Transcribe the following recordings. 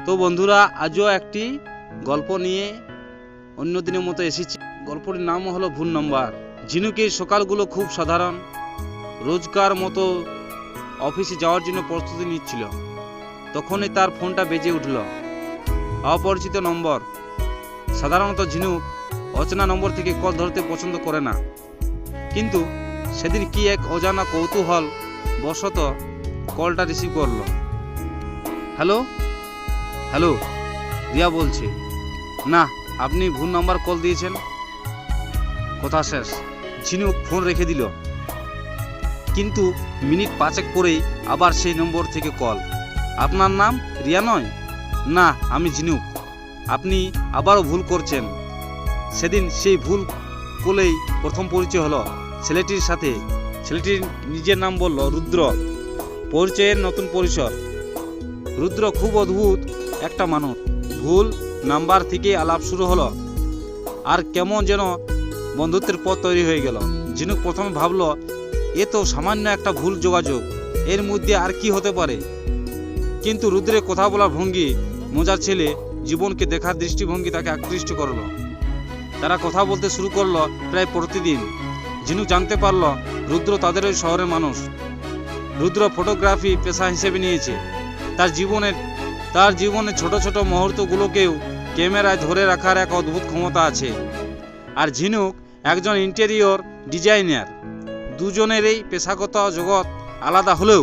তো বন্ধুরা, আজও একটি গল্প নিয়ে অন্য দিনের মতো এসেছি। গল্পটির নাম হলো ভুল নাম্বার। ঝিনুকের সকালগুলো খুব সাধারণ। রোজকার মতো অফিসে যাওয়ার জন্য প্রস্তুতি নিচ্ছিল। তখনই তার ফোনটা বেজে উঠল। অপরিচিত নম্বর। সাধারণত ঝিনুক অচেনা নম্বর থেকে কল ধরতে পছন্দ করে না, কিন্তু সেদিন কি এক অজানা কৌতূহল বশত কলটা রিসিভ করল। হ্যালো হ্যালো, রিয়া বলছে। না, আপনি ভুল নাম্বার কল দিয়েছেন। কথা শেষ, ঝিনুক ফোন রেখে দিল। কিন্তু মিনিট 5 পরেই আবার সেই নম্বর থেকে কল। আপনার নাম রিয়া নয়? না, আমি ঝিনুক। আপনি আবারও ভুল করছেন। সেদিন সেই ভুল কলেই প্রথম পরিচয় হলো ছেলেটির সাথে। ছেলেটির নিজের নাম বলল রুদ্র। পরিচয়ের নতুন পরিসর। রুদ্র খুব অদ্ভুত একটা মানুষ। ভুল নাম্বার থেকে আলাপ শুরু হলো, আর কেমন যেন বন্ধুত্বের পথ তৈরি হয়ে গেল। ঝিনুক প্রথমে ভাবলো এ তো সামান্য একটা ভুল যোগাযোগ, এর মধ্যে আর কি হতে পারে। কিন্তু রুদ্রের কথা বলার ভঙ্গি, মজার ছেলে, জীবনকে দেখার দৃষ্টিভঙ্গি তাকে আকৃষ্ট করলো। তারা কথা বলতে শুরু করলো প্রায় প্রতিদিন। ঝিনুক জানতে পারল রুদ্র তাদের ওই শহরের মানুষ। রুদ্র ফটোগ্রাফি পেশা হিসেবে নিয়েছে। তার জীবনের ছোট ছোট মুহূর্তগুলোকেও ক্যামেরায় ধরে রাখার এক অদ্ভুত ক্ষমতা আছে। আর ঝিনুক একজন ইন্টেরিয়র ডিজাইনার। দুজনেরই পেশাগত জগৎ আলাদা হলেও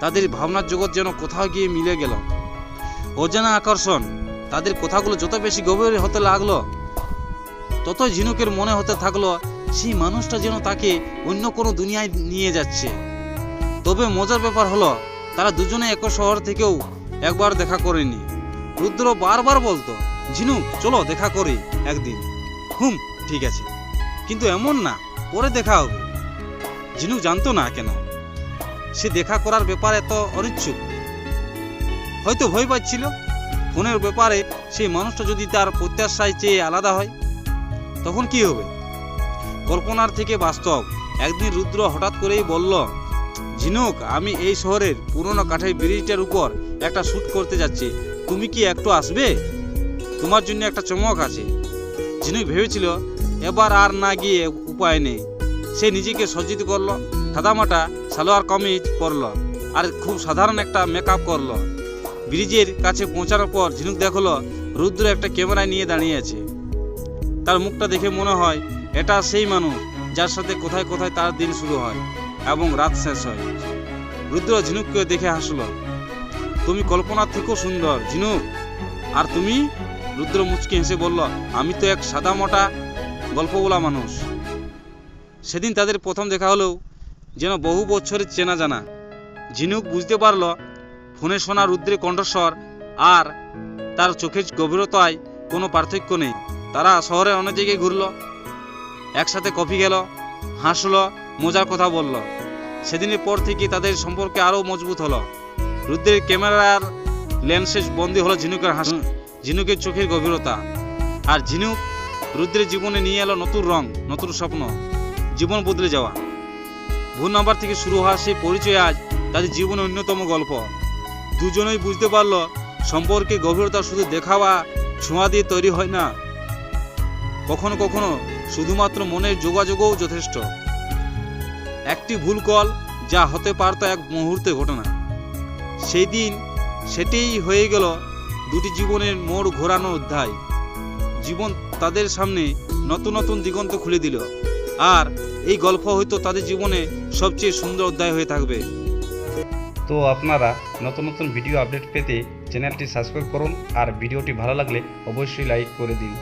তাদের ভাবনার জগৎ যেন কোথাও গিয়ে মিলে গেল। অজানা আকর্ষণ। তাদের কথাগুলো যত বেশি গভীর হতে লাগলো, ততই ঝিনুকের মনে হতে থাকলো সেই মানুষটা যেন তাকে অন্য কোনো দুনিয়ায় নিয়ে যাচ্ছে। তবে মজার ব্যাপার হলো তারা দুজনে এক শহর থেকেও একবার দেখা করেনি। রুদ্র বারবার বলতো, ঝিনুক চলো দেখা করি একদিন। ঠিক আছে, কিন্তু এমন না, পরে দেখা হবে। ঝিনুক জানতো না কেন সে দেখা করার ব্যাপারে এত অনিচ্ছুক। হয়তো ভয় পাচ্ছিল ফোনের ব্যাপারে সেই মানুষটা যদি তার প্রত্যাশায় চেয়ে আলাদা হয়, তখন কি হবে। কল্পনার থেকে বাস্তব। একদিন রুদ্র হঠাৎ করেই বলল, ঝিনুক, আমি এই শহরের পুরনো কাঠের ব্রিজটার উপর একটা শ্যুট করতে যাচ্ছি, তুমি কি একটু আসবে? তোমার জন্য একটা চমক আছে। ঝিনুক ভেবেছিল এবার আর না গিয়ে উপায় নেই। সে নিজেকে সজ্জিত করলো, সাদামাটা সালোয়ার কামিজ পরলো আর খুব সাধারণ একটা মেকআপ করলো। ব্রিজের কাছে পৌঁছানোর পর ঝিনুক দেখলো রুদ্র একটা ক্যামেরা নিয়ে দাঁড়িয়ে আছে। তার মুখটা দেখে মনে হয় এটা সেই মানুষ যার সাথে কোথায় কোথায় তার দিন শুরু হয় এবং রাত শেষ হয়। রুদ্র ঝিনুককে দেখে হাসলো। তুমি কল্পনার থেকেও সুন্দর, ঝিনুক। আর তুমি? রুদ্র মুচকি হেসে বলল, আমি তো এক সাদামাটা গল্প বলা মানুষ। সেদিন তাদের প্রথম দেখা হলেও যেন বহু বছরের চেনা জানা। ঝিনুক বুঝতে পারল ফোনে শোনা রুদ্রের কণ্ঠস্বর আর তার চোখের গভীরতায় কোনো পার্থক্য নেই। তারা শহরে অনেক জায়গায় ঘুরলো, একসাথে কফি গেল, হাসলো, মজার কথা বলল। সেদিনের পর থেকে তাদের সম্পর্কে আরও মজবুত হলো। রুদ্রের ক্যামেরার লেন্সে বন্দী হলো ঝিনুকের হাসি, ঝিনুকের চোখের গভীরতা। আর ঝিনুক রুদ্রের জীবনে নিয়ে এলো নতুন রং, নতুন স্বপ্ন, জীবন বদলে যাওয়া। ভুল নাম্বার থেকে শুরু হওয়া সেই পরিচয় আজ তাদের জীবনের অন্যতম গল্প। দুজনেই বুঝতে পারলো সম্পর্কে গভীরতা শুধু দেখা বা ছোঁয়া দিয়ে তৈরি হয় না, কখনো কখনো শুধুমাত্র মনের যোগাযোগও যথেষ্ট। একটি ভুল কল যা হতে পারত এক মুহূর্তে ঘটনা, সেই দিন সেটাই হয়ে গেল দুটি জীবনের মোড় ঘোরানো অধ্যায়। জীবন তাদের সামনে নতুন নতুন দিগন্ত খুলে দিল, আর এই গল্প হয়তো তাদের জীবনে সবচেয়ে সুন্দর অধ্যায় হয়ে থাকবে। তো আপনারা নতুন নতুন ভিডিও আপডেট পেতে চ্যানেলটি সাবস্ক্রাইব করুন, আর ভিডিওটি ভালো লাগলে অবশ্যই লাইক করে দিন।